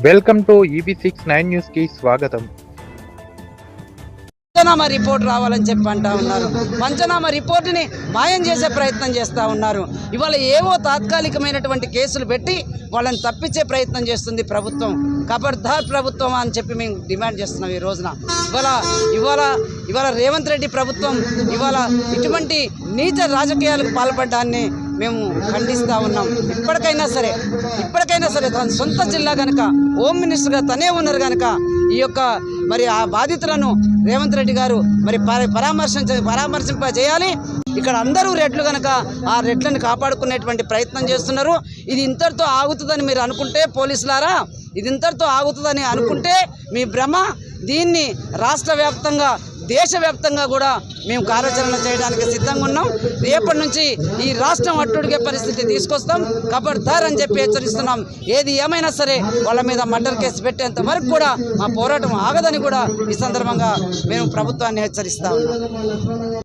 Welcome to EB69 news కి స్వాగతం. పంచనామా report రావాలని చెప్పి అంటా ఉన్నారు. పంచనామా రిపోర్టుని మాయం చేసే ప్రయత్నం చేస్తూ ఉన్నారు. ఇవాళ ఏవో తాత్కాలికమైనటువంటి కేసులు పెట్టి వాళ్ళని తప్పించే ప్రయత్నం చేస్తుంది ప్రభుత్వం. ఖబర్దార్ ప్రభుత్వం అని చెప్పి మేము డిమాండ్ చేస్తున్నాం. ఈ రోజున ఇవాళ రేవంత్ రెడ్డి ప్రభుత్వం ఇవాళ ఇటువంటి నీచ రాజకీయాలకు పాల్పడ్డాన్ని మేము ఖండిస్తూ ఉన్నాం. ఇప్పటికైనా సరే తన సొంత జిల్లా కనుక హోమ్ మినిస్టర్గా తనే ఉన్నారు కనుక ఈ యొక్క మరి ఆ బాధితులను రేవంత్ రెడ్డి గారు మరి పరామర్శింప చేయాలి. ఇక్కడ అందరూ రెడ్లు కనుక ఆ రెడ్లను కాపాడుకునేటువంటి ప్రయత్నం చేస్తున్నారు. ఇది ఇంతటితో ఆగుతుందని మీరు అనుకుంటే పోలీసులారా, ఇది ఇంతటితో ఆగుతుందని అనుకుంటే మీ భ్రమ. దీన్ని రాష్ట్ర వ్యాప్తంగా దేశవ్యాప్తంగా కూడా మేము కార్యాచరణ చేయడానికి సిద్ధంగా ఉన్నాం. రేపటి నుంచి ఈ రాష్ట్రం అట్టుడిగే పరిస్థితి తీసుకొస్తాం. ఖబర్దార్ అని చెప్పి హెచ్చరిస్తున్నాం. ఏది ఏమైనా సరే వాళ్ళ మీద మర్డర్ కేసు పెట్టేంత వరకు కూడా మా పోరాటం ఆగదని కూడా ఈ సందర్భంగా మేము ప్రభుత్వాన్ని హెచ్చరిస్తా ఉన్నాం.